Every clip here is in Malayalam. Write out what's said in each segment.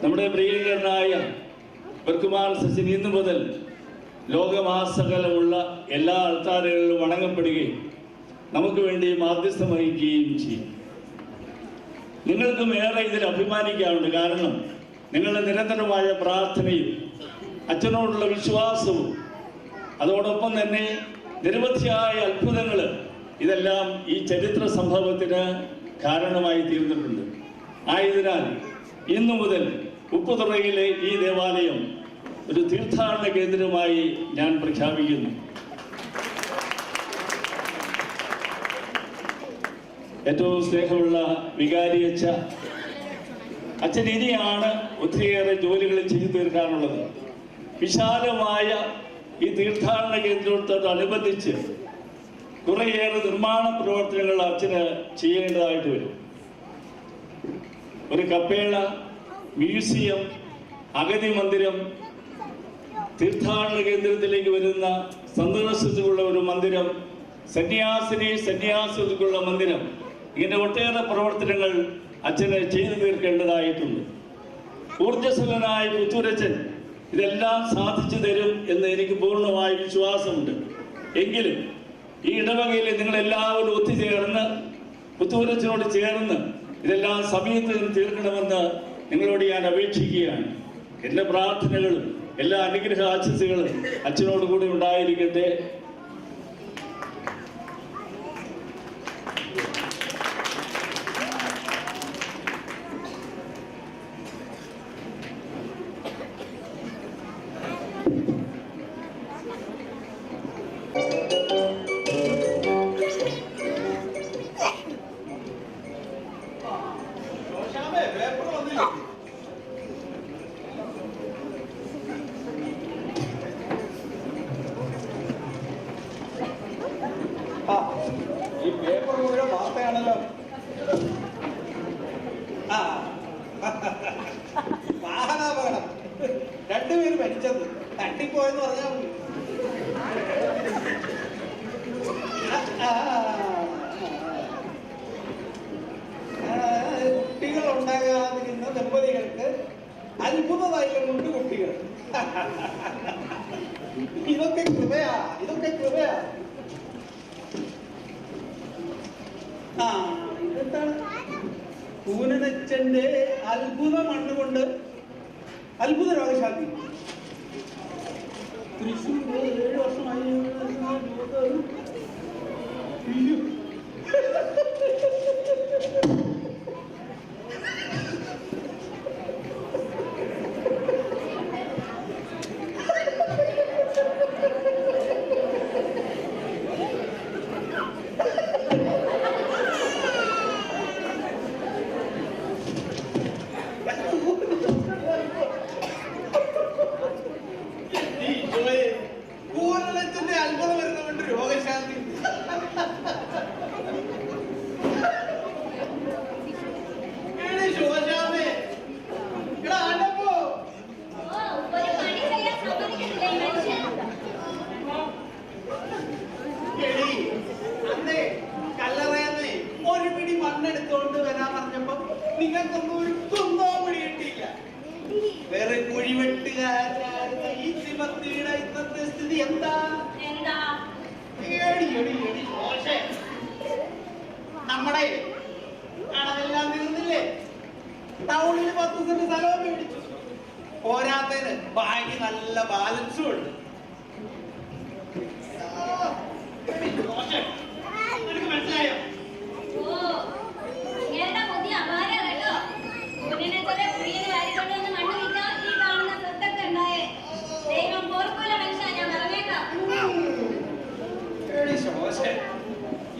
നമ്മുടെ പ്രിയങ്കരനായ ബർക്കുമാൻ സച്ചിൻ ഇന്നു മുതൽ ലോകമാസകലമുള്ള എല്ലാ ആൾക്കാരുകളിലും വണങ്ങപ്പെടുകയും നമുക്ക് വേണ്ടി മാധ്യസ്ഥം വഹിക്കുകയും ചെയ്യും. നിങ്ങൾക്കും ഏറെ ഇതിൽ അഭിമാനിക്കാറുണ്ട്. കാരണം നിങ്ങളുടെ നിരന്തരമായ പ്രാർത്ഥനയും അച്ഛനോടുള്ള വിശ്വാസവും അതോടൊപ്പം തന്നെ നിരവധിയായ അത്ഭുതങ്ങൾ ഇതെല്ലാം ഈ ചരിത്ര സംഭവത്തിന് കാരണമായി തീർന്നിട്ടുണ്ട്. ആയതിനാൽ ഇന്നു മുതൽ ഉപ്പുതുറയിലെ ഈ ദേവാലയം ഒരു തീർത്ഥാടന കേന്ദ്രമായി ഞാൻ പ്രഖ്യാപിക്കുന്നു. ഏറ്റവും സ്നേഹമുള്ള വികാരി അച്ഛൻ ഇനിയാണ് ഒത്തിരിയേറെ ജോലികൾ ചെയ്തു തീർക്കാനുള്ളത്. വിശാലമായ ഈ തീർത്ഥാടന കേന്ദ്രത്തോടനുബന്ധിച്ച് കുറേയേറെ നിർമ്മാണ പ്രവർത്തനങ്ങൾ അച്ഛന് ചെയ്യേണ്ടതായിട്ട് വരും. ഒരു കപ്പേള, മ്യൂസിയം, അഗതി മന്ദിരം, തീർത്ഥാടന കേന്ദ്രത്തിലേക്ക് വരുന്ന സന്ദർശകർക്കുള്ള ഒരു മന്ദിരം, സന്യാസികൾക്കുള്ള മന്ദിരം, ഇങ്ങനെ ഒട്ടേറെ പ്രവർത്തനങ്ങൾ അച്ഛന് ചെയ്തു തീർക്കേണ്ടതായിട്ടുണ്ട്. ഊർജ്ജസ്വലനായ പുത്തൂരച്ഛൻ ഇതെല്ലാം സാധിച്ചു തരും എന്ന് എനിക്ക് പൂർണ്ണമായ വിശ്വാസമുണ്ട്. എങ്കിലും ഈ ഇടവകയിൽ നിങ്ങളെല്ലാവരും ഒത്തുചേർന്ന് പുത്തൂരച്ഛനോട് ചേർന്ന് ഇതെല്ലാം സമയത്ത് തീർക്കണമെന്ന് നിങ്ങളോട് ഞാൻ അപേക്ഷിക്കുകയാണ്. എൻ്റെ പ്രാർത്ഥനകളും എല്ലാ അനുഗ്രഹ ആശംസകളും അച്ഛനോട് കൂടി ഉണ്ടായിരിക്കട്ടെ. ഈ പേപ്പർ മുഴുവൻ വാർത്തയാണല്ലോ. വാഹനാപകടം, 2 പേര് മരിച്ചത്, തട്ടിപ്പോയെന്ന് പറഞ്ഞാൽ മതി. കുട്ടികൾ ഉണ്ടാകാതിരുന്ന ദമ്പതികൾക്ക് അത്ഭുതമായിട്ടുണ്ട് കുട്ടികൾ. ഇതൊക്കെ കൃപയാ. ഇതെന്താണ്? കൂനനച്ചന്റെ അത്ഭുത മണ്ണുകൊണ്ട് അത്ഭുത രോഗശാന്തി. തൃശ്ശൂർ 7 വർഷമായി. അത്ഭുതം വരുന്നുണ്ട് രോഗശാന്തി. അന്നേ കല്ലറയെന്നേ ഒരു പിടി മണ്ണെടുത്തോണ്ട് വരാൻ പറഞ്ഞപ്പോ നിങ്ങൾക്കൊന്നും ഒരു കുന്തോ പിടി കിട്ടിയില്ല. വേറെ കുഴിവെട്ടുകാരായിരുന്ന ഈ തിമത്തിയുടെ ഇന്നത്തെ സ്ഥിതി എന്താ? നമ്മുടെ അളവെല്ലാം തീർന്നില്ലേ? ടൗണിൽ 10 സെന്റ് സ്ഥലവും മേടിച്ചു. പോരാത്തതിന് ബാങ്കിൽ നല്ല ബാലൻസും ഉണ്ട്. മനസ്സിലായോ?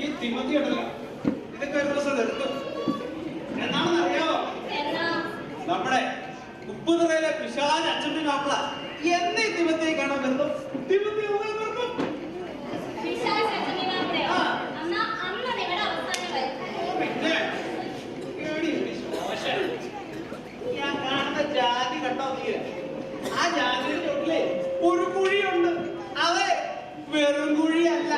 ഈ തിമതി ഉണ്ടല്ലോ, ഇതൊക്കെ ഒരു ദിവസം നിർത്തും. എന്താണെന്ന് അറിയാമോ? നമ്മുടെ ഉപ്പുതുറയിലെ പിശാച് അച്ഛൻ്റെ മാപ്പിള എന്നീ തിമത്തിയെ കാണാൻ ബന്ധം. തിമത്തി ഞാൻ കാണുന്ന ജാതി കണ്ടോ നീ? ആ ജാതിയുടെ ചോട്ടിലെ ഒരു കുഴിയുണ്ട്. അതെ, വെറും കുഴിയല്ല.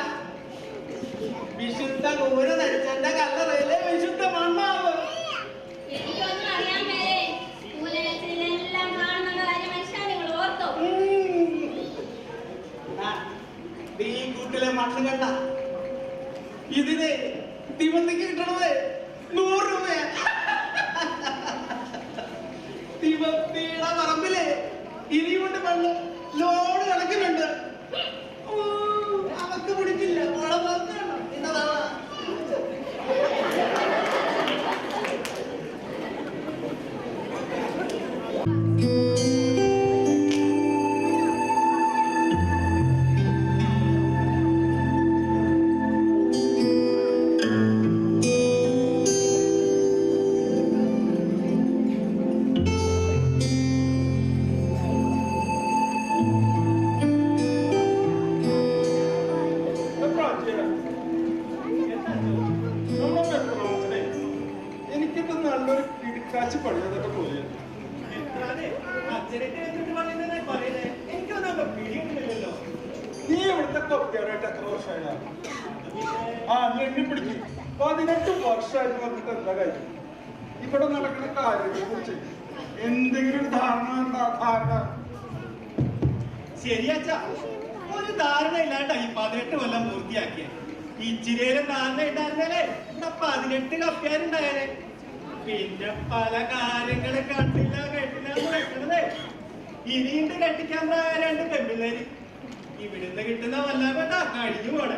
വിശുദ്ധ കൂരനച്ചന്റെ കല്ലറയിലെ വിശുദ്ധ മണ്ണാവ്. എനിക്കൊന്നും അറിയാൻ മേലേ. കൂരനച്ചനെ ഇതിനെ തീവണ്ടിക്ക് കിട്ടണത് 100 രൂപയാ. തീവണ്ടിയുടെ പറമ്പില് ഇനി കൊണ്ട് വെള്ളം ലോഡ് കിടക്കുന്നുണ്ട്. അവക്ക് പിടിക്കില്ല. എന്നതാണ് എനിക്കിപ്പോ നല്ലൊരു കിടക്കാച്ചി പണിയതൊക്കെ തോന്നിയത്. നീ ഇവിടുത്തെ കൊപ്പിയാനായിട്ട് എത്ര വർഷമായി? ആ നീ എണ്ണി പിടിക്കും. 18 വർഷമായിട്ട് വന്നിട്ട് എന്താ കാര്യം? ഇവിടെ നടക്കുന്ന കാര്യങ്ങളെ കുറിച്ച് എന്തെങ്കിലും ഒരു ധാരണ എന്താ? ധാരണ ശരിയാച്ചാ, ഒരു ധാരണ ഇല്ലാണ്ടായി 18 കൊല്ലം പൂർത്തിയാക്കിയ. ഇച്ചിരിയേലും ധാരണ ഉണ്ടായിരുന്നല്ലേ 18 കപ്പ്യാരുണ്ടായാലേ. പിന്നെ പല കാര്യങ്ങള് കണ്ടില്ല കേട്ടില്ല വെക്കണതേ. ഇനിയുണ്ട് കെട്ടിക്കാൻ പ്രായരാണ്ട് പെമ്പിള്ളേര്. ഇവിടുന്ന് കിട്ടുന്ന വല്ലാതെ കഴിഞ്ഞു പോണെ.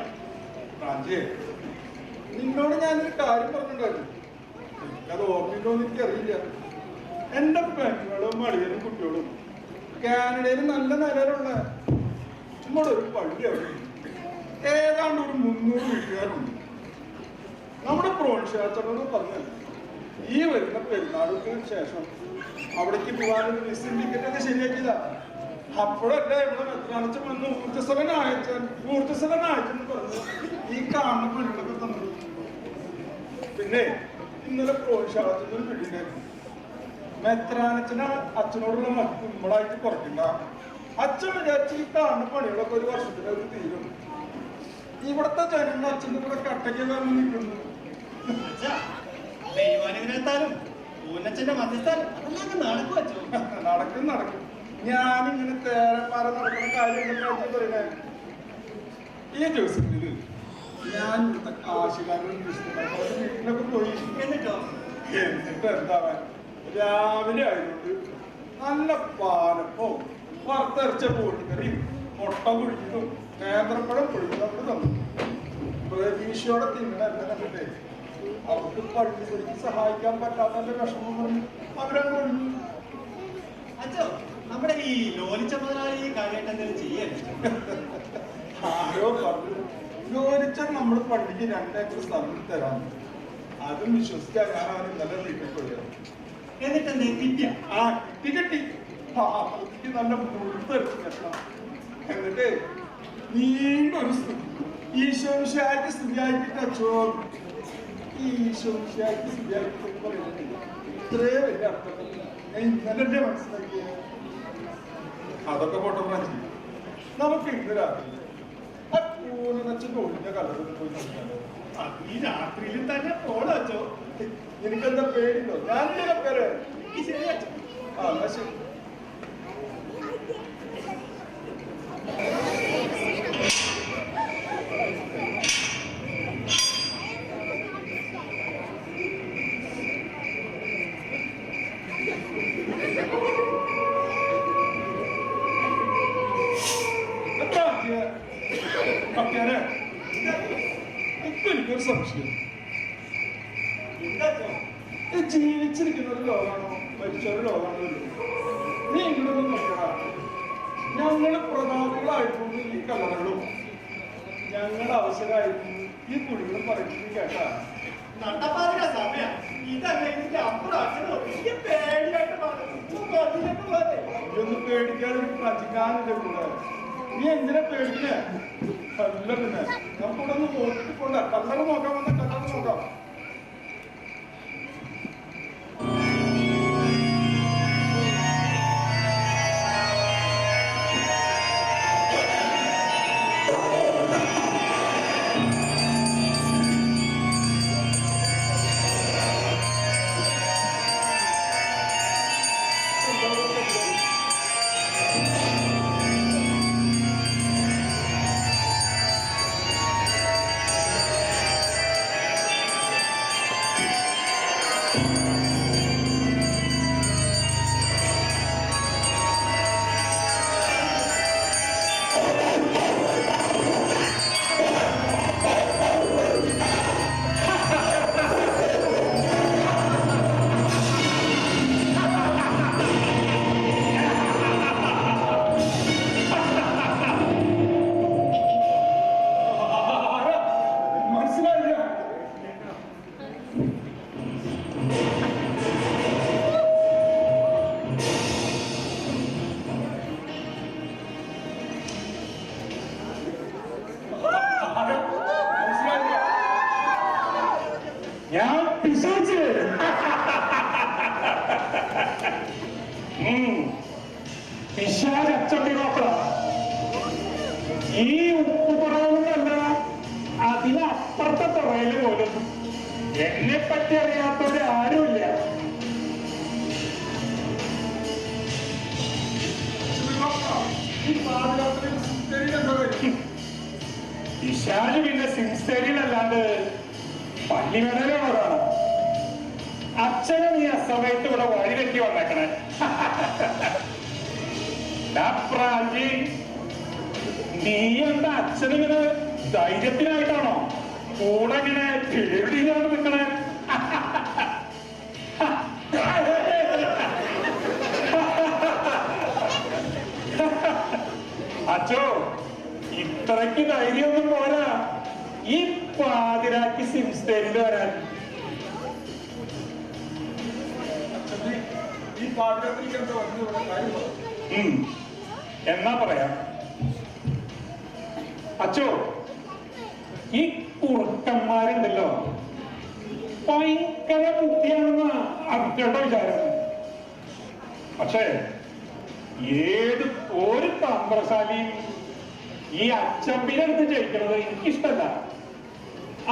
പ്രാഞ്ചിയെ, നിന്നോട് ഞാനൊരു കാര്യം പറഞ്ഞിട്ടുണ്ടായിരുന്നു. എനിക്കത് ഓർമ്മയുണ്ടോന്ന് എനിക്കറിയില്ല. എന്റെ പെങ്ങളും അളിയനും കുട്ടികളും കാനഡയിൽ നല്ല നിലയിലുള്ള നമ്മുടെ ഒരു പള്ളി അവിടെ ഏതാണ്ട് ഒരു 300 വീട്ടുകാരുണ്ട്. നമ്മുടെ പ്രോത്സാഹനം പറഞ്ഞാൽ ഈ വരുന്ന പെരുന്നാൾക്ക് ശേഷം അവിടേക്ക് പോകാനൊരു വിസിറ്റ് ടിക്കറ്റ് ഒക്കെ ശരിയാക്കിയതാ. അപ്പോഴല്ലേ ഇവിടെ മെത്രാനച്ചൻ വന്ന് ഊർജ്ജസ്വലനായെന്ന് പറഞ്ഞ് ഈ കാണുന്ന പണികളൊക്കെ തന്നത്. പിന്നെ ഇന്നലെ പ്രോത്സാഹനത്തിന് പിടിണ്ടായിരുന്നു. മെത്രാനച്ചന് അച്ഛനോടുള്ള മതി കുമ്പളായിട്ട് കുറയ്ക്കണ്ട. അച്ഛൻ വിചാരിച്ച് ഈ കാണുന്ന പണികളൊക്കെ ഒരു വർഷത്തിനകത്ത് തീരും. ഇവിടുത്തെ ജനങ്ങൾ അച്ഛൻ്റെ കൂടെ കട്ടയ്ക്ക് വന്ന് നിൽക്കുന്നു. ദൈവാനുഗ്രഹത്താലും ഊന്നച്ചന്റെ മധ്യസ്ഥാനം അതൊക്കെ നടക്കും അച്ഛോ. നടക്കും. ഞാനിങ്ങനെ തേരപ്പാറ നടക്കുന്ന കാര്യങ്ങളൊക്കെ പറയണേ. ഈ ദിവസത്തില് ഞാൻ ഇവിടുത്തെ കാശുകാരുടെ വീട്ടിലൊക്കെ പോയി. എന്നിട്ടോ? എന്നിട്ട് എന്താവാൻ, രാവിലെ ആയതുകൊണ്ട് നല്ല പാലപ്പവും വറുത്തരച്ച പൂട്ടിക്കറിയും മുട്ട കുഴിക്കുന്നതും നേന്ത്രപ്പഴം പൊഴിക്കുന്നതൊക്കെ തന്നു. പ്രതീക്ഷയോടെ തിന്നണ എന്നെ കണ്ടിട്ടേ അവർക്ക് പള്ളി പൊടിക്ക് സഹായിക്കാൻ പറ്റാത്തതിന്റെ വിഷമം പറഞ്ഞ് അവരങ്ങ് ഒഴിഞ്ഞു. അച്ഛോ, നമ്മുടെ ഈ ലോലിച്ച മുതലാളി കാര്യമായിട്ട് എന്തെങ്കിലും ചെയ്യല്ലേ? ആരോ പറഞ്ഞു ജോലിച്ചാൽ നമ്മൾ പള്ളിക്ക് 2 ഏക്കർ സ്ഥലം തരാം. അതും വിശ്വസിക്കാൻ ഞാൻ അവൻ ഇന്നലെ വീട്ടിൽ പോയത്. എന്നിട്ട് എന്തേ കിട്ടിയ? കിട്ടി. പാപ്പത്തിക്ക് നല്ല മുഴുത്തെടുത്ത് കെട്ടണം. എന്നിട്ട് നീണ്ടൊരു സ്തുതി, ഈശോമിശിഹായ്ക്ക് സ്തുതിയായിട്ട് അച്ഛോ. ഈശോമിശിഹായ്ക്ക് സ്തുതിയായിട്ട് പറയുന്നത് ഇത്രേ വലിയ അർത്ഥം ഞാൻ ഇന്നലെ മനസ്സിലാക്കിയ. അതൊക്കെ പോട്ടെ പ്രാഞ്ചി, നമുക്ക് ഇന്ന് രാത്രി ആ പൂർണ്ണച്ചന്റെ ഒഴിഞ്ഞ കലകളിൽ പോയി നോക്കിയാലോ? ഈ രാത്രിയിൽ തന്നെ പോണോ? എനിക്കെന്താ പേടിണ്ടോ? ഞാനില്ല പേര്. ശരി അച്ഛോ. എന്നാ ശരി. ഇപ്പൊ എനിക്കൊരു സംശയം. ജീവിച്ചിരിക്കുന്ന ഒരു ലോകമാണോ മരിച്ചൊരു ലോകമാണോ? നീ ഇങ്ങനൊന്നും നോക്കടാ. ഞങ്ങള് പ്രതാപികളായിരുന്നു ഈ കലകളും ഞങ്ങളുടെ അവസരമായിരുന്നു ഈ കുഴികളും പറയുന്നത് കേട്ടാ. നട്ടപ്പാറയുടെ സമയം ഇതല്ലേ എനിക്ക് അപ്പുറം അച്ഛനോ പേടിയായിട്ട് ഇതൊന്നും പേടിക്കാതെ പ്രചിക്കാനില്ല കൂടെ. നീ എന്തിനാ പേടിക്കണേ? അല്ല പിന്നെ നമുക്കിവിടെ ഒന്ന് നോക്കിട്ട് പോണ്ട. കല്ലറ നോക്കാൻ വന്ന കല്ലറ നോക്കാം. പിശാചച്ചപ്പിനോക്കള ഈ ഉപ്പ് കുറവൊന്നല്ല, അതിനപ്പുറത്തെ തുറയില് പോലും എന്നെ പറ്റി അറിയാത്തവര് ആരുമില്ല. പിശാച് പിന്നെ സിംസ്റ്റേരിയിലല്ലാണ്ട് പള്ളിമേടയിലുള്ളതാണ്. അച്ഛനെ നീ അസമയത്ത് ഇവിടെ വഴിതെറ്റി വന്നേക്കണേ. പ്രാഞ്ചി, നീ എന്താ അച്ഛനിങ്ങനെ ധൈര്യത്തിനായിട്ടാണോ കൂടെ ഇങ്ങനെ പേടിയിലാണ് നിൽക്കണേ? അച്ഛോ, ഇത്രയ്ക്ക് ധൈര്യമൊന്നും പോരാ ഈ പാതിരാക്കി സിംസ്റ്റേരിയിൽ വരാൻ. എന്നാ പറയാം അച്ചോ, ഈ കുറുക്കന്മാരുണ്ടല്ലോ ഭയങ്കര ബുദ്ധിയാണെന്ന അവരുടെ വിചാരം. പക്ഷേ ഏത് ഒരു തന്ത്രശാലിയും ഈ അച്ചമ്പിലെടുത്ത് ജയിക്കുന്നത് എനിക്കിഷ്ടല്ല.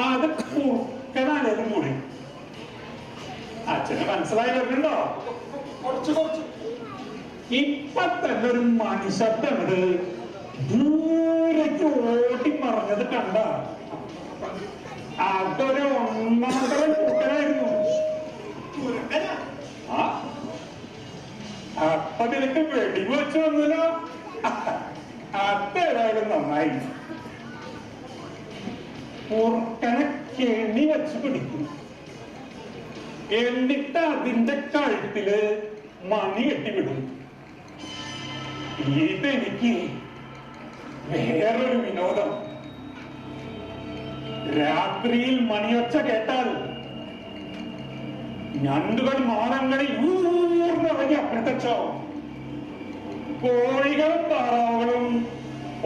അത് കുറുക്കനാണേലും കൂടി. അച്ഛന് മനസ്സിലായി വരുന്നുണ്ടോ? ഇപ്പൊ തന്നെ ഒരു മനുഷ്യബ്ദമുണ്ട് ദൂരേക്ക് ഓടി പറഞ്ഞത് കണ്ട. അതൊരു ഒന്നാമത്തെ കുട്ടനായിരുന്നു. അപ്പൊ നിനക്ക് വെടിവെച്ച് വന്നല്ലോ. അതേതായാലും നന്നായി. കുറുക്കനെ കെണി വെച്ച് പിടിക്കും, എന്നിട്ട് അതിന്റെ കഴുത്തില് മണി കെട്ടിവിടും. ഇതെനിക്ക് വേറൊരു വിനോദം. രാത്രിയിൽ മണിയൊച്ച കേട്ടാൽ ഞണ്ടുകൾ മാനങ്ങളിൽ ഊർന്നിറങ്ങി അപ്രത്യക്ഷമാവും. കോഴികളും താറാവുകളും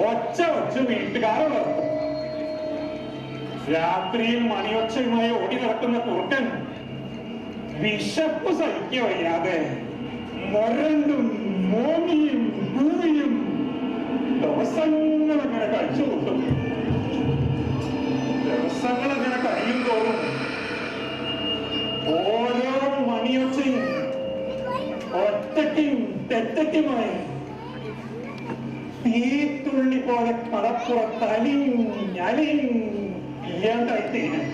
ഒച്ച വച്ച് വീട്ടുകാരുള്ളർക്കും. രാത്രിയിൽ മണിയൊച്ചയുമായി ഓടി നടക്കുന്ന കുറുക്കൻ വിശപ്പ് സഹിക്കുക വയ്യാതെ മൊരണ്ടും മോമിയും ഭൂമിയും ദിവസങ്ങളങ്ങനെ കഴിച്ചു കൂട്ടും. ദിവസങ്ങളങ്ങനെ കഴിയും തോറും ഓരോ മണിയൊച്ചയും ഒറ്റയ്ക്കും തെറ്റയ്ക്കുമായി തീത്തുള്ളി പോലെ കടപ്പുറത്ത് അലിഞ്ഞലിയും ഇല്ലാണ്ടായിത്തീരും.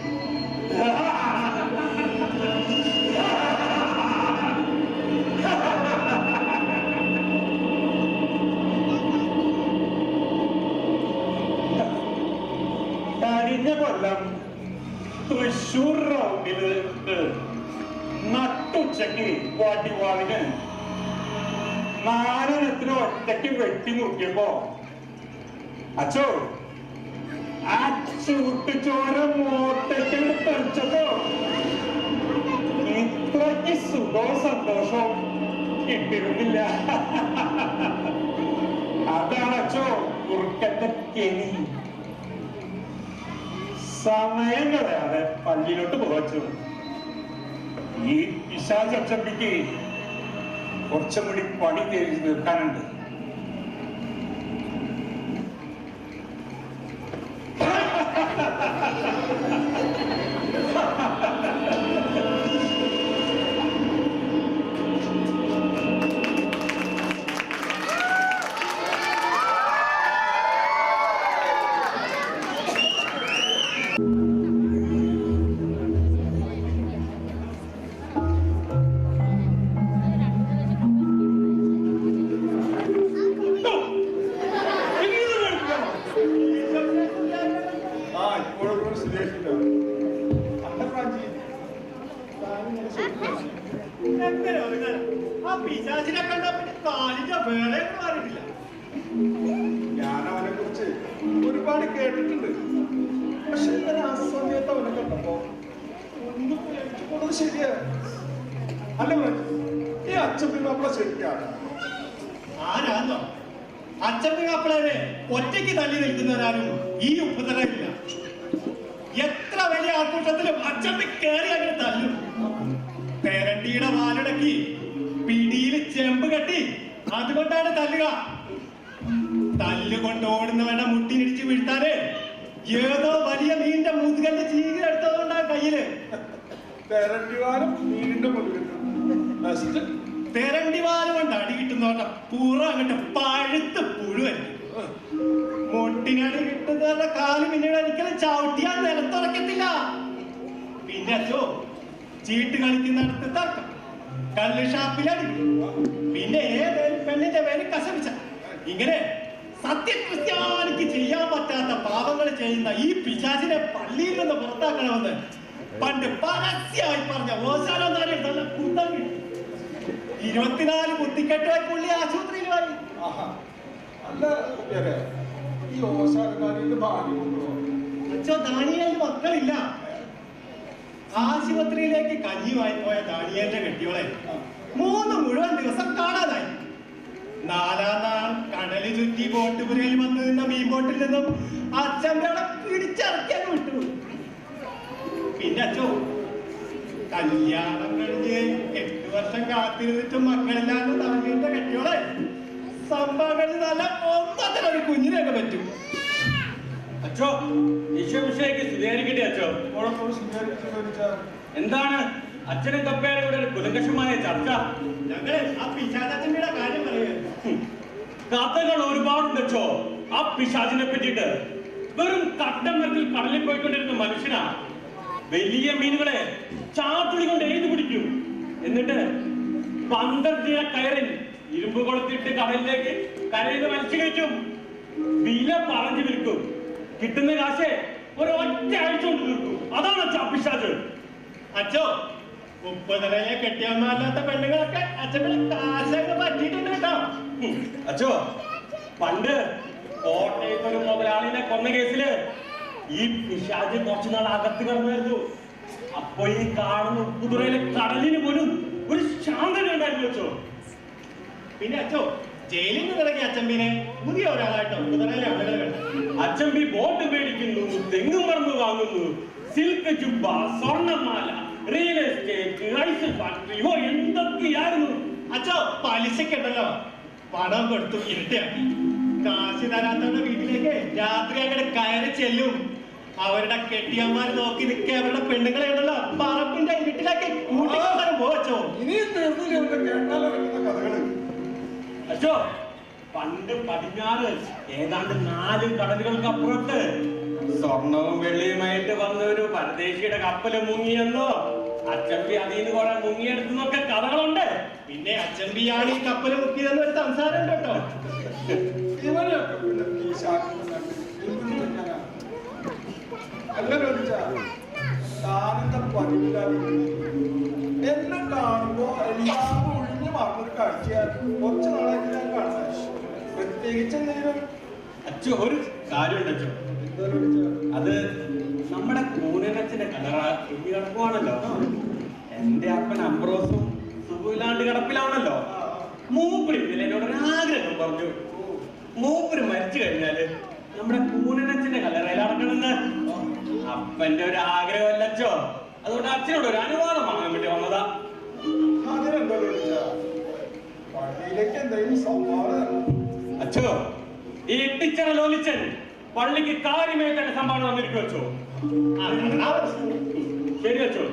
കഴിഞ്ഞ കൊല്ലം തൃശൂർ റൗണ്ടില് നട്ടുച്ചയ്ക്ക് വാട്ടിവാളിന് 4 ഒറ്റയ്ക്ക് വെട്ടി മുറിക്കുമ്പോ അച്ചോ ആ ചൂട്ടുചോര മോട്ടയ്ക്ക് തെറിച്ചപ്പോ ഇത്രയ്ക്ക് സുഖവും സന്തോഷവും കിട്ടിയിരുന്നില്ല. അതാണ് അച്ചോ കുറുക്കന്റെ കെണി. സമയം കളയാതെ പള്ളിയിലോട്ട് പോവച്ചു. ഈ പിശാചച്ചമ്പിക്ക് കുറച്ചും കൂടി പണി തീർക്കാനുണ്ട്. ഞാൻ അവനെ കുറിച്ച് ഒരുപാട് കേട്ടിട്ടുണ്ട്. പക്ഷെ ആ സമയത്ത് അവനെ കണ്ടപ്പോ ഒന്നും പേടിച്ചത് ശരിയാ. അല്ല ഈ അച്ചപ്പിമാപ്പിള ശരിക്കാണ്. ആരാന്നോ അച്ചപ്പിമാപ്പിളരെ ഒറ്റയ്ക്ക് തള്ളി നിൽക്കുന്നവരാരും ഈ ഉപ്പുതറയില്ല. എത്ര വലിയ ആൾക്കൂട്ടത്തിലും അച്ചപ്പി കയറി അങ്ങനെ തല്ലും. പേരണ്ടിയുടെ വാലടക്കി പിടിയിൽ ചെമ്പ് കെട്ടി അതുകൊണ്ടാണ് തല്ലുക. തല്ലുകൊണ്ട് ഓടുന്നവന്റെ മുട്ടിനിടിച്ച് വീഴ്ത്താന് ഏതോ വലിയ മീനിന്റെ മുതുകന്റെ ചീകി എടുത്തതുകൊണ്ടാണ് കയ്യില്. തെരണ്ടിവാരം മീനിന്റെ മുതുകത്ത് തെരണ്ടിവാരം കൊണ്ട് അടി കിട്ടുന്നോണ്ട പൂറ അങ്ങോട്ട് പഴുത്ത് പുഴുവരിക്കും. മുട്ടിനടി കിട്ടുന്ന കാല് പിന്നീട് ഒരിക്കലും ചവിട്ടിയാൽ നിലത്തുറക്കത്തില്ല. പിന്നെ അച്ചോ ചീട്ട് കളിക്കുന്നിടത്ത് തർക്കം, കള്ള് ഷാപ്പിലടി, പിന്നെ ഏതൊരു പെണ്ണിന്റെ പേര് കശപിച്ച. ഇങ്ങനെ സത്യക്രിസ്ത്യാനിക്ക് ചെയ്യാൻ പറ്റാത്ത പാപങ്ങൾ ചെയ്യുന്ന ഈ പിശാചിനെ പള്ളിയിൽ നിന്ന് പുറത്താക്കണമെന്ന് പണ്ട് പരസ്യമായി പറഞ്ഞ ഓശാലം 24 കുത്തിക്കെട്ടുമായി പുള്ളി ആശുപത്രിയിലുമായി. അല്ല ഈ ഓശാലക്കാരിന്റെ ഭാര്യ അച്ഛോ ദാനിയേലിന് മക്കളില്ല. ആശുപത്രിയിലേക്ക് കഞ്ഞിയുമായി പോയ ദാനിയേലിന്റെ കെട്ടിയോളെ 3 മുഴുവൻ ദിവസം കാണാതായി. 4-ാം നാൾ കടല് ചുറ്റി ബോട്ടുപുരയിൽ വന്നു നിന്ന മീൻ ബോട്ടിൽ നിന്നും അച്ഛൻ്റെ പിടിച്ചിറക്കിയാൽ വിട്ടു. പിന്നെ അച്ഛോ കല്യാണം കഴിഞ്ഞ് 8 വർഷം കാത്തിരുന്നിട്ടും മക്കളില്ലാത്ത ദാനിയേലിന്റെ കെട്ടിയോളെ സംഭവങ്ങളിൽ നല്ല ഒന്നത്തിനൊരു കുഞ്ഞിനെയൊക്കെ പറ്റും. അച്ചോ ഈശോമിശിഹായ്ക്ക് സ്തുതിയായിരിക്കട്ടെ. അച്ചോ എന്താണ് അച്ഛനും കപ്പയാരും കൂടെ ഒരു കുലങ്കഷമായ ചർച്ച? ഞങ്ങള് ആ പിശാചിന്റെ കാര്യം പറയുക. കഥകൾ ഒരുപാടുണ്ടോ ആ പിശാചിനെ പറ്റിയിട്ട്. വെറും കട്ടമരത്തിൽ കടലിൽ പോയിക്കൊണ്ടിരുന്ന മനുഷ്യനാ വലിയ മീനുകളെ ചാട്ടുളി കൊണ്ട് എഴുതി പിടിക്കും. എന്നിട്ട് 12 കയറിൽ ഇരുമ്പ് കൊളുത്തിട്ട് കടലിലേക്ക് കരയിൽ വലിച്ചു കയറ്റും. വില പറഞ്ഞു വിൽക്കും. കിട്ടുന്ന കാശ് ഒരൊറ്റ ആഴ്ച കൊണ്ട് തീർക്കും. അതാണ് അച്ഛാ പിശാച്. അച്ഛോ 30 കെട്ടിയമ്മല്ലാത്ത പെണ്ണുങ്ങളൊക്കെ അച്ഛനെ കാശൊക്കെ പറ്റിയിട്ടുണ്ട് കേട്ടോ. അച്ഛോ പണ്ട് കോട്ടയത്ത് ഒരു മുതലാളിനെ കൊന്ന കേസില് ഈ പിശാച് കുറച്ചുനാൾ അകത്ത് കിടന്നായിരുന്നു. അപ്പൊ ഈ കാണുന്ന കുതിരയിലെ കടലിന് പോലും ഒരു ശാന്തത ഉണ്ടായിരുന്നു. അച്ഛോ പിന്നെ അച്ഛോ ജയിലിൽ നിന്ന് ഇറങ്ങിയ അച്ചമ്പിനെ പുതിയ ഒരാളായിട്ടോ കുതിരയിലെ ആളുകൾ കണ്ടു. അച്ചമ്പി ബോട്ട് മേടിക്കുന്നു, തെങ്ങും പറമ്പ് വാങ്ങുന്നു, സിൽക്ക് ജുബ്ബ, സ്വർണ്ണമാല, റിയൽ എസ്റ്റേറ്റ്, റൈസ് ഫാക്ടറി, ഓ എന്തൊക്കെയായിരുന്നു. അച്ഛോ പലിശക്കുണ്ടല്ലോ പണം കൊടുത്തു ഇരട്ടിയാക്കി. കാശ് തരാത്തവരുടെ വീട്ടിലേക്ക് രാത്രി അങ്ങോട്ട് കയറി ചെല്ലും. അവരുടെ കെട്ടിയന്മാര് നോക്കി നിൽക്കുക. അവരുടെ പെണ്ണുങ്ങളെ ഉണ്ടല്ലോ പറമ്പിന്റെ വീട്ടിലേക്ക് കൂട്ടിക്കൊണ്ടാലും പോവച്ചോ. ഇനിയും തീർന്നില്ല കേട്ടാലിറങ്ങുന്ന കഥകള്. അച്ഛോ പണ്ട് പടിഞ്ഞാറ് ഏതാണ്ട് 4 കടലുകൾക്ക് അപ്പുറത്ത് സ്വർണവും വെള്ളിയുമായിട്ട് വന്ന ഒരു പരദേശിയുടെ കപ്പല് മുങ്ങിയെന്നോ അച്ചമ്പി അതിന്ന് കുറെ മുങ്ങിയെടുക്കുന്നൊക്കെ കഥകളുണ്ട്. പിന്നെ അച്ചമ്പിയാണ് ഈ കപ്പല് മുക്കിയതെന്ന് ഒരു സംസാരം ഉണ്ട് കേട്ടോ. ഇവരെയൊക്കെ പിന്നെ അല്ല താനെന്താ പതിവില്ലാതെ എന്നെ കാണുമ്പോ എല്ലാം ഒഴിഞ്ഞു മാറുന്നൊരു കാഴ്ചയാണ്. കുറച്ച് നാളായിട്ട് ഞാൻ കാണുന്നത്. പ്രത്യേകിച്ച് എന്തെങ്കിലും അച്ഛോ ഒരു കാര്യമുണ്ട് അച്ഛോ. അത് നമ്മുടെ കൂനനച്ഛന്റെ കലറ എണ്ണി കിടക്കുവാണല്ലോ. എന്റെ അപ്പൻ അംബ്രോസും സുഖമില്ലാണ്ട് കിടപ്പിലാണല്ലോ. മൂപ്പര് ഇതിൽ എന്നോട് ഒരു ആഗ്രഹം പറഞ്ഞു. മൂപ്പര് മരിച്ചു കഴിഞ്ഞാല് നമ്മുടെ കൂനനച്ഛന്റെ കലറയിൽ അടക്കണമെന്ന്. അപ്പന്റെ ഒരു ആഗ്രഹമല്ല അച്ഛോ. അതുകൊണ്ട് അച്ഛനോട് ഒരു അനുവാദം വാങ്ങാൻ വേണ്ടി വന്നതാ. അതിനെന്താ പള്ളിയിലേക്ക് എന്തെങ്കിലും സംഭാവന അച്ഛോ ഈ ടീച്ചർ ലോലിച്ചൻ പള്ളിക്ക് കാര്യമായി തന്നെ സംഭാവന വന്നിരിക്കും അച്ഛോ. ശരി അച്ഛോ.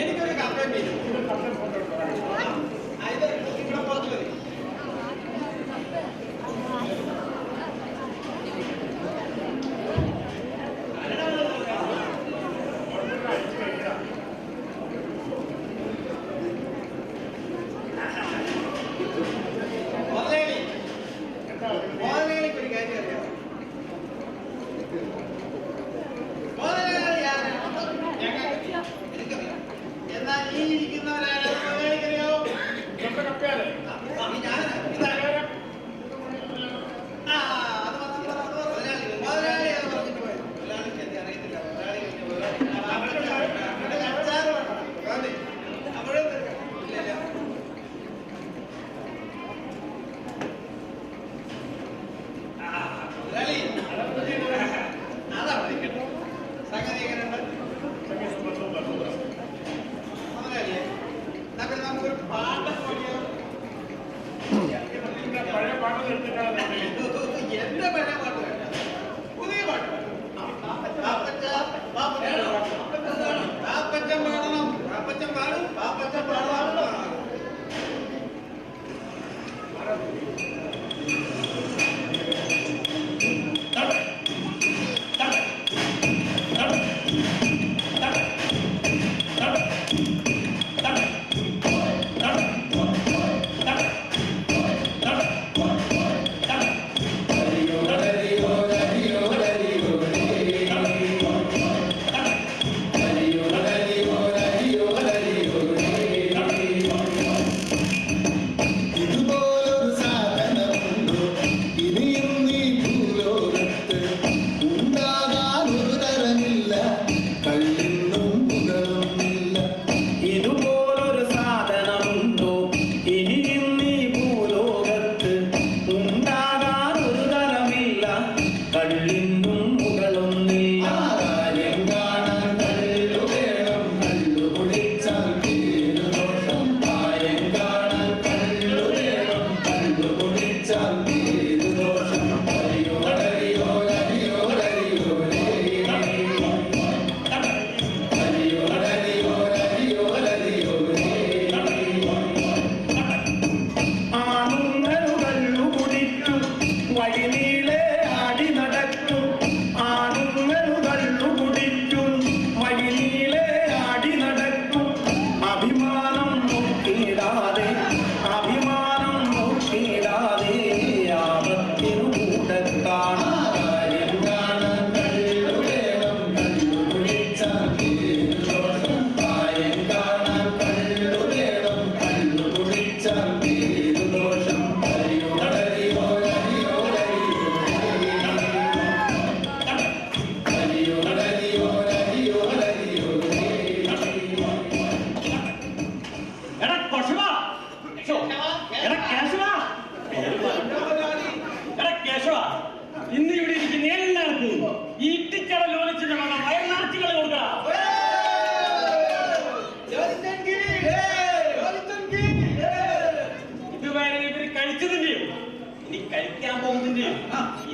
എനിക്കൊരു കപ്പയും മീനും. ഇത് ഇവിടെ പുറത്ത് വരും. മോഹൻലാലിക്ക് ഒരു കാര്യം അറിയാം. മോഹൻലാൽ ആരാണ്? എനിക്കറിയാം. എന്നാൽ ഈ ഇരിക്കുന്നവരാരാണ്? മോഹൻലാലിക്കറിയോ? ഞാനാ. ഇതാരാ? ആ, അത് മുതലാളി. മുതലാളിയാണ് പറഞ്ഞിട്ട് പോയത്. മുതലാളിക്ക് എന്നെ അറിയത്തില്ല. മുതലാളി അച്ചാറ് വേണം. അതെ. അപ്പോഴും ഇല്ല. മുതലാളി അതാ വിളിക്കട്ടെ. സംഗതി എങ്ങനെയുണ്ട്? മുതലാളിയെ നമുക്കൊരു പാട്ട് പാടിയാലോ? പഴയ പാട്ട് നിർത്തിയിട്ടാണ് എന്റെ പഴയ പാട്ട് വേണ്ട, പുതിയ പാട്ട് വേണം. പാപ്പച്ചൻ പാടണം. പാപ്പച്ചൻ പാടും. പാപ്പച്ചൻ പാടണം. ഇന്ന് ഇവിടെ ഇരിക്കുന്ന എല്ലാവർക്കും ഈ ഇട്ടിച്ചട ലോലിച്ചിട്ട് വേണം വയറിനാർച്ചുകൾ കൊടുക്കണം. ഇതുവരെ ഇവര് കഴിച്ചതിന്റെയും ഇനി കഴിക്കാൻ പോകുന്നതിന്റെയും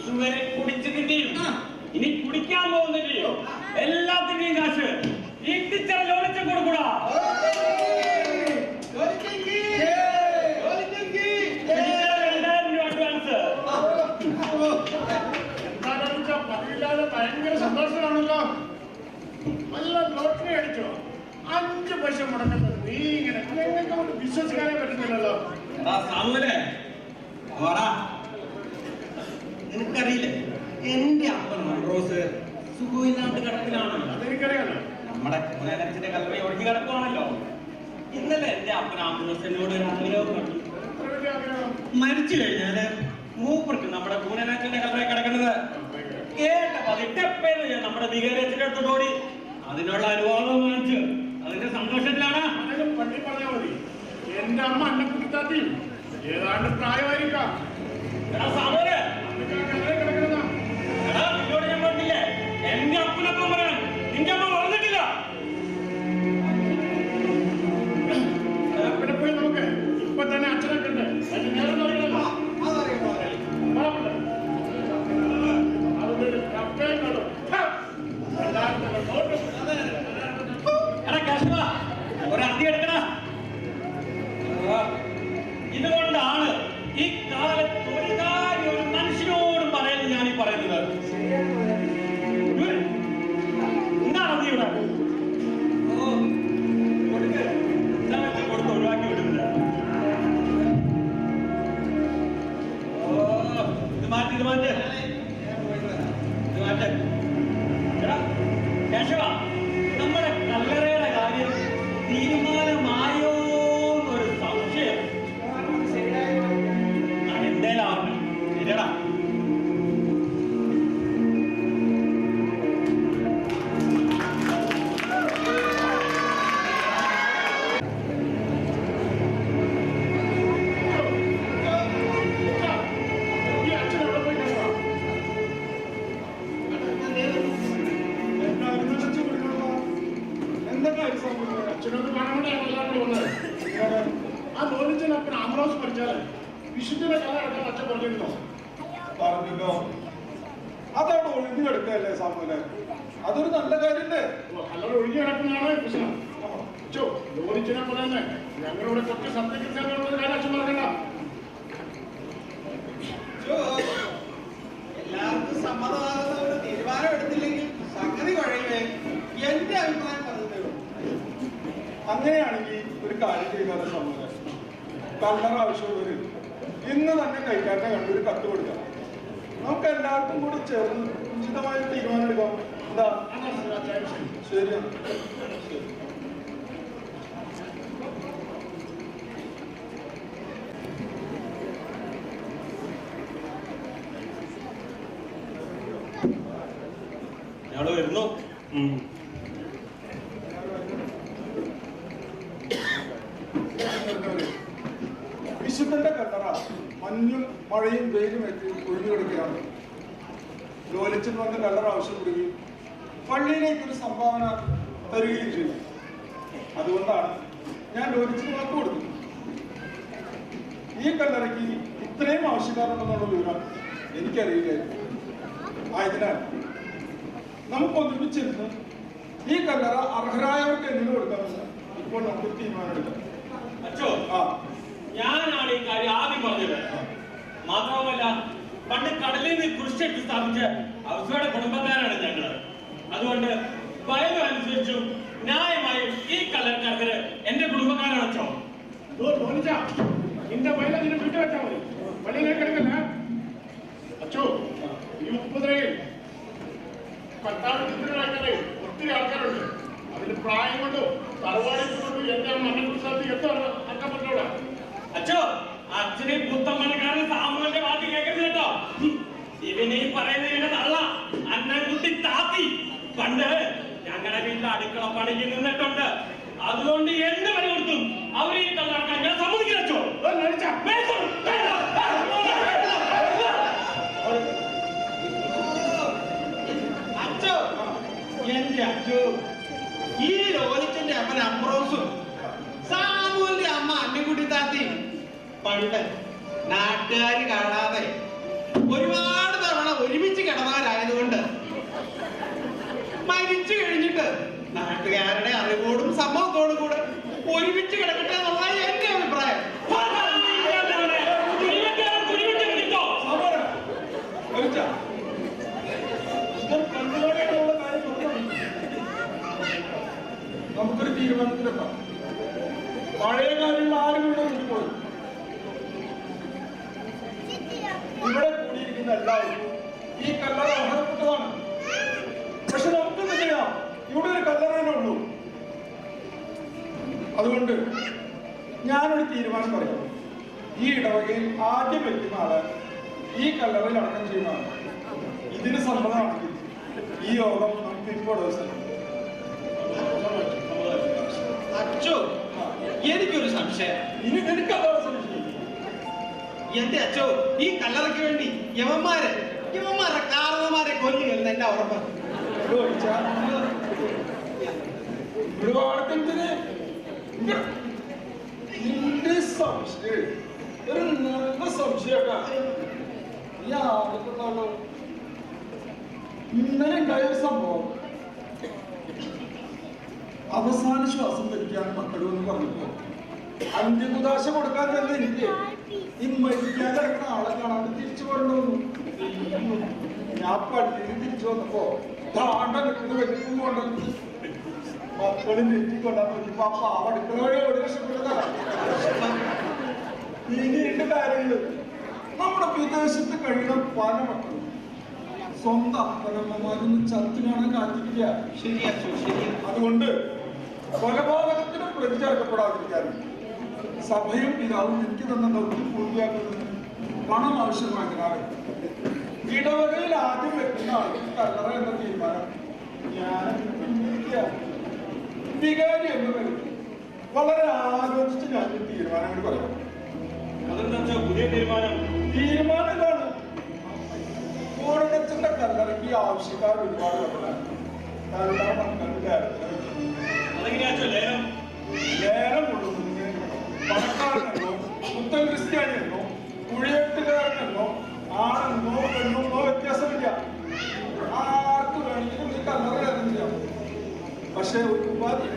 ഇതുവരെ കുടിച്ചതിന്റെയും ഇനി കുടിക്കാൻ പോകുന്നതിന്റെയും എല്ലാത്തിന്റെയും കാശ് ഇട്ടിച്ചട ലോലിച്ച കൊടുക്കൂടാ. ഭയങ്കര സന്തോഷമാണല്ലോ. നല്ല ലോട്ടറി അടിച്ചോ? 5 പൈസ മുടക്കുന്നത് നീ ഇങ്ങനെ കൊണ്ട് വിശ്വസിക്കാനേ പറ്റുന്നില്ലല്ലോ. നിനക്കറിയില്ലേ എന്റെ അപ്പൻ മൺറോസ് സുഖമില്ലാണ്ട് കിടപ്പിലാണ്. അതെനിക്കറിയാലോ. നമ്മുടെ കുനേനച്ചന്റെ കല്ലറ ഒഴിഞ്ഞു കിടക്കുവാണല്ലോ. ഇന്നലെ എന്റെ അപ്പൻ ആംബുലൻസിനോട് ഒരു ആഗ്രഹം കണ്ടു. മരിച്ചു കഴിഞ്ഞാല് മൂപ്പർക്ക് നമ്മുടെ കുനേനച്ചന്റെ കല്ലറ കിടക്കുന്നത് കേട്ടപ്പോ അതിട്ടപ്പേന്ന് ഞാൻ നമ്മുടെ വികാരത്തിന്റെ അടുത്തോട്ട് ഓടി അതിനുള്ള അനുവാദം വാങ്ങിച്ചു. അതിന്റെ സന്തോഷത്തിലാണ്. അതെല്ലാം പണ്ടി പറഞ്ഞാൽ മതി. എന്റെ അമ്മ എന്നെ കുട്ടിത്താത്തിയും ഏതാണ്ട് പ്രായമായിരിക്കാം. കിടക്കുന്നതാ. നിന്നോട് ഞാൻ പറഞ്ഞില്ലേ എന്റെ അപ്പനൊപ്പം പറയാൻ നിന്റെ അമ്മ വളർന്നിട്ടില്ല. പിന്നെ പോയി നമുക്ക് ഇപ്പൊ തന്നെ അച്ഛനൊക്കെ ഉണ്ട്. അതിന് നേരം തുടങ്ങണല്ലോ. അതൊരു കപ്പയും കണ്ടു. നോട്ടും ആ ലോലിച്ചനപ്പൻ ആമറോസ് പഠിച്ചാല് വിശുദ്ധനെ കല അടക്കാൻ അച്ഛൻ പറഞ്ഞിരുന്നോ? പറഞ്ഞല്ലോ, അതവിടെ ഒഴിഞ്ഞു കിടക്കല്ലേ സാമൂലെ, അതൊരു നല്ല കാര്യല്ലേ? അല്ലാതെ ഒഴിഞ്ഞു കിടക്കുന്നതാണ് പ്രശ്നം. അച്ഛോ, ലോലിച്ചനെ പറയുന്നേ ഞങ്ങളിവിടെ കുറച്ച് സത്യക്രിസ്ത്യാനികളുള്ള കാര്യം അച്ഛൻ പറയണ്ട. എല്ലാവർക്കും സമ്മതമാകുന്ന ഒരു തീരുമാനം എടുത്തില്ലെങ്കിൽ സംഗതി കുഴയുമേ. എന്റെ അഭിപ്രായം പറഞ്ഞതേ ഉള്ളൂ. അങ്ങനെയാണെങ്കിൽ ഒരു കാര്യം ചെയ്താലും സാമൂലെ, കല്ലറ ആവശ്യമുള്ളവര് ഇന്ന് തന്നെ കൈക്കാരനെ കണ്ടൊരു കത്ത് കൊടുക്കാം. നമുക്ക് എല്ലാവർക്കും കൂടി ചേർന്ന് ഉചിതമായ തീരുമാനം എടുക്കാം. എന്താ? ശരിയാണ്. ഞങ്ങള് വരുന്നു. വിശുദ്ധന്റെ കല്ലറ മഞ്ഞും മഴയും വെയിലും എത്തി ഒഴിഞ്ഞു കിടക്കുകയാണ്. ലോലിച്ചൻ വന്ന് കല്ലറ ആവശ്യപ്പെടുകയും പള്ളിയിലേക്ക് ഒരു സംഭാവന തരികയും ചെയ്തു. അതുകൊണ്ടാണ് ഞാൻ ലോലിച്ചന് വാക്ക് കൊടുക്കുന്നത്. ഈ കല്ലറയ്ക്ക് ഇത്രയും ആവശ്യക്കാരുണ്ടെന്നുള്ള വിവരം എനിക്കറിയില്ലായിരുന്നു. ആയതിനാൽ നമുക്ക് ഒന്നിച്ചിരുന്ന് ഈ കല്ലറ അർഹരായവർക്ക് എങ്ങനെ കൊടുക്കാമെന്ന് ഇപ്പോൾ നമുക്ക് തീരുമാനമെടുക്കാം. അച്ഛോ, ആ, ഞാനാണ് ഈ കാര്യം ആദ്യം പറഞ്ഞത്. മാത്രവുമല്ല, പണ്ട് കടലിൽ നിന്ന് കുരിശെടുത്ത് സ്ഥാപിച്ച അവസയുടെ കുടുംബക്കാരാണ് ഞങ്ങള്. അതുകൊണ്ട് വയലും അനുസരിച്ചും ന്യായമായും ഈ കല്ലറക്കാർക്ക് എന്റെ കുടുംബക്കാരാണ് അച്ഛോ. ലോലിച്ച നിന്റെ വയല നിന്നെ വിട്ടു വെച്ചാൽ മതി, പള്ളിയിലേക്ക് എടുക്കല്ല. അച്ഛോ, ഈ ഉപ്പുതറയിൽ കത്താഴത്തിനായിട്ടേ ഒത്തിരി ആൾക്കാരുണ്ട്. അതിന് പ്രായം കൊണ്ടും തറവാടിൽ കൊണ്ടും എന്റെ മണ്ണക്കുറിച്ച് എത്ര അക്കപ്പെട്ടോടാ. അച്ഛോ, അച്ഛനെ പുത്തമ്മനക്കാരൻ സാമൂഹ്യന്റെ വാക്ക് കേൾക്കരുത് കേട്ടോ. ഇവനെ പറയുന്നതിന്റെ തള്ള അന്നൻകുട്ടി താത്തി പണ്ട് ഞങ്ങളുടെ വീട്ടിൽ അടുക്കള പണിക്ക് നിന്നിട്ടുണ്ട്. അതുകൊണ്ട് എന്ത് പണി കൊടുത്തും അവർ ഈ കല്ലറക്കാൻ ഞാൻ സമ്മതിക്കില്ല അച്ഛോ. അച്ഛോ, എന്റെ അച്ഛോ, ഈ ലോലിച്ചന്റെ അമ്മൻ അംബ്രോസും സാമൂലിന്റെ അമ്മ അന്നക്കുട്ടി താത്തി പണ്ട് നാട്ടുകാര് കാണാതെ ഒരുപാട് തവണ ഒരുമിച്ച് കിടന്നവരായതുകൊണ്ട് മരിച്ചു കഴിഞ്ഞിട്ട് നാട്ടുകാരുടെ അറിവോടും സമ്മതത്തോടും കൂടെ ഒരുമിച്ച് കിടക്കട്ടെ എന്നുള്ള എന്റെ അഭിപ്രായം. നമുക്കൊരു തീരുമാനത്തിലെത്താം. പഴയ കാര്യങ്ങൾ ആരും ഇവിടെ പോയി ഇവിടെ കൂടിയിരിക്കുന്ന എല്ലാവർക്കും ഈ കല്ലറ അർഹതപ്പെട്ടതാണ്. പക്ഷെ നമുക്കെന്ത് ചെയ്യാം? ഇവിടെ ഒരു കല്ലറയിലേ ഉള്ളൂ. അതുകൊണ്ട് ഞാനൊരു തീരുമാനം പറയാം. ഈ ഇടവകയിൽ ആദ്യം വെക്കുന്ന ആള് ഈ കല്ലറയിൽ അടക്കം ചെയ്യുന്നതാണ്. ഇതിന് സമ്മതമാണെങ്കിൽ ഈ യോഗം നമുക്ക് ഇപ്പോൾ അച്ഛോ, എനിക്കൊരു സംശയം. ഇനി എനിക്കതാണ് സംശയം. എന്റെ അച്ഛോ, ഈ കല്ലറയ്ക്ക് വേണ്ടി യവന്മാരെ കാരണവന്മാരെ കൊല്ലുകയെന്ന് എന്റെ ഉറപ്പ്. നിന്റെ സംശയം ഒരു നല്ല സംശയമാണ്. ഈ ആളുകളാണോ ഇന്നലെ ഉണ്ടായ ഒരു സംഭവം. അവസാന ശ്വാസം ധരിക്കാൻ മക്കളെന്ന് പറഞ്ഞപ്പോ അന്ത്യകുദാശ കൊടുക്കാൻ തന്നെ എനിക്ക് ഈ മരിക്കാൻ കിടക്കുന്ന ആളെ കാണാണ്ട് തിരിച്ചു പോരണ്ടോന്നു. ഞാൻ പള്ളിയിൽ തിരിച്ചു വന്നപ്പോ താണ്ട നിൽക്കുന്ന വ്യക്തി കൊണ്ടു മക്കളും തെറ്റിക്കൊണ്ടാൻ നോക്കിയപ്പോ ആ പാവ അടുക്കള വഴി ഓടി രക്ഷപ്പെട്ടതാ. ഇനി രണ്ട് കാര്യങ്ങള്. നമ്മുടെ വിദേശത്ത് കഴിയുന്ന പല മക്കളും സ്വന്തം അപ്പനമ്മമാരൊന്നും ചത്തു കാണാൻ കാത്തിരിക്കുക. ശരിയാ, ശരിയാ. അതുകൊണ്ട് കൊലപാതകത്തിന് പ്രതി ചേർക്കപ്പെടാതിരിക്കാനും സഭയും പിതാവും എനിക്ക് തന്ന ദൗത്യം പൂർത്തിയാക്കുന്നതിന് പണം ആവശ്യമായതിനാലും ഇടവകയിൽ ആദ്യം വെക്കുന്ന ആൾക്ക് കല്ലറ എന്ന തീരുമാനം ഞാൻ പിന്നിരിക്കുക. വികാരി എന്ന നിലയ്ക്ക് വളരെ ആലോചിച്ച് ഞാൻ തീരുമാനങ്ങൾ പറയാം. അതെന്താ പുതിയ തീരുമാനം ഇതാണ്. കോടച്ചന്റെ കല്ലറയ്ക്ക് ആവശ്യക്കാർ ഒരുപാട് വന്നതാണ്. കല്ലറ മക്കളുടെ ലേലം കൊള്ളുന്നു. പക്ഷേ ഒരു ഉപാധി,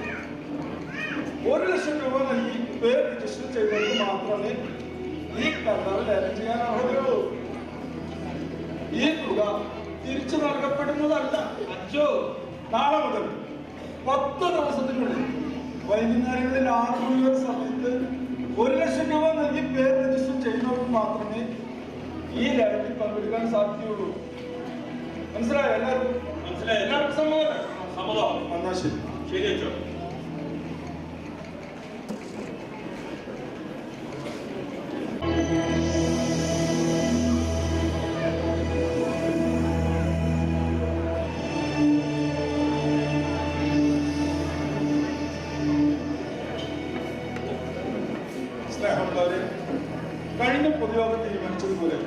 1 ലക്ഷം രൂപ നൽകി പേര് രജിസ്റ്റർ ചെയ്തവർക്ക് മാത്രമേ ഈ കരാർ ലേലം ചെയ്യാൻ അർഹതയുള്ളൂ. ഈ തുക തിരിച്ചു നൽകപ്പെടുന്നതല്ല. അച്ചോ, നാളെ മുതൽ 10 ദിവസത്തിനുള്ളിൽ വൈകുന്നേരങ്ങളിൽ 6 മണി വരെ സമയത്ത് 1 ലക്ഷം രൂപ നൽകി പേര് രജിസ്റ്റർ ചെയ്യുന്നവർക്ക് മാത്രമേ ഈ ലേലത്തിൽ പങ്കെടുക്കാൻ സാധിക്കുകയുള്ളൂ. മനസ്സിലായോ എല്ലാവർക്കും? മനസ്സിലായി. എല്ലാവർക്കും സമ്മതമല്ലേ? സമ്മതം. എന്നാ ശരി. ശരി അച്ഛോ. സ്നേഹമുള്ളവരെ, കഴിഞ്ഞ പൊതുയോഗം തീരുമാനിച്ചതുപോലെ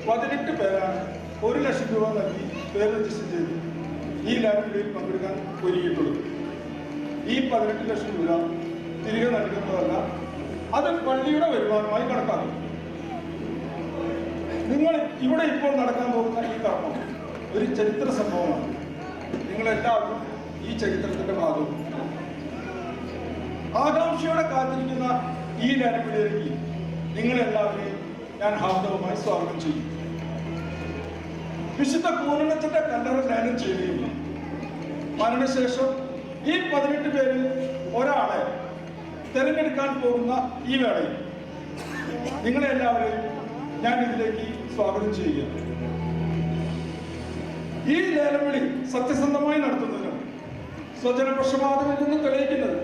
18 പേരാണ് 1 ലക്ഷം രൂപ നൽകി പേര് രജിസ്റ്റർ ചെയ്ത് ഈ ലേലത്തിൽ പങ്കെടുക്കാൻ ഒരുങ്ങിയിട്ടുള്ളത്. ഈ 18 ലക്ഷം രൂപ തിരികെ നൽകുന്നതല്ല, അത് പള്ളിയുടെ വരുമാനമായി കണക്കാക്കും. നിങ്ങൾ ഇവിടെ ഇപ്പോൾ നടക്കാൻ പോകുന്ന ഈ കർമ്മം ഒരു ചരിത്ര സംഭവമാണ്. നിങ്ങളെല്ലാവരും ഈ ചരിത്രത്തിന്റെ ഭാഗവും. ആകാംക്ഷയോടെ കാത്തിരിക്കുന്ന ഈ ലേലത്തിലേക്ക് നിങ്ങളെല്ലാവരെയും ഞാൻ ഹാർദവമായി സ്വാഗതം ചെയ്യും. വിശുദ്ധ കൂനനച്ചന്റെ കല്ലറ ലേലം ചെയ്യുകയും മരണശേഷം ഈ 18 പേരിൽ ഒരാളെ തിരഞ്ഞെടുക്കാൻ പോകുന്ന ഈ വേളയിൽ നിങ്ങളെല്ലാവരെയും ഞാൻ ഇതിലേക്ക് സ്വാഗതം ചെയ്യുകയാണ്. ഈ ലേലം വിളി സത്യസന്ധമായി നടത്തുന്നതിനും സ്വജനപക്ഷപാതമില്ലെന്ന് തെളിയിക്കുന്നത്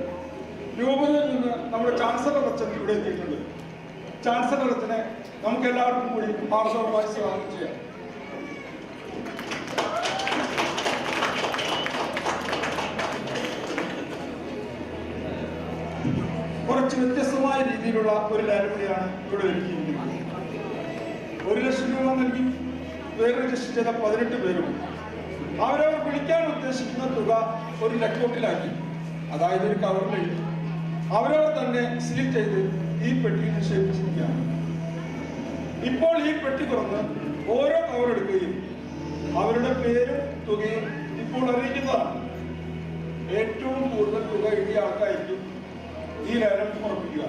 രൂപതയിൽ നിന്ന് നമ്മുടെ ചാൻസലർ അച്ഛൻ ഇവിടെ എത്തിയിട്ടുണ്ട്. ചാൻസലർ അച്ഛനെ നമുക്ക് എല്ലാവർക്കും കൂടി ഹാർദവമായി സ്വാഗതം ചെയ്യാം. കുറച്ച് വ്യത്യസ്തമായ രീതിയിലുള്ള ഒരു ലേലവിളിയാണ് ഇവിടെ ഒരുക്കിയിരിക്കുന്നത്. 1 ലക്ഷം രൂപ നൽകി പേര് രജിസ്റ്റർ ചെയ്ത 18 പേരും അവരവർ വിളിക്കാൻ ഉദ്ദേശിക്കുന്ന തുക ഒരു ലക്കോട്ടിലാക്കി, അതായത് ഒരു കവറിൽ എഴുതി അവരവർ തന്നെ സീൽ ചെയ്ത് ഈ പെട്ടിയിൽ നിക്ഷേപിച്ചിരിക്കുകയാണ്. ഇപ്പോൾ ഈ പെട്ടി തുറന്ന് ഓരോ കവർ എടുക്കുകയും അവരുടെ പേരും തുകയും ഇപ്പോൾ അറിയിക്കുന്നതാണ്. ഏറ്റവും കൂടുതൽ തുക എഴുതിയ ആൾക്കായിരിക്കും ഈ ലേലം ഉറപ്പിക്കുക.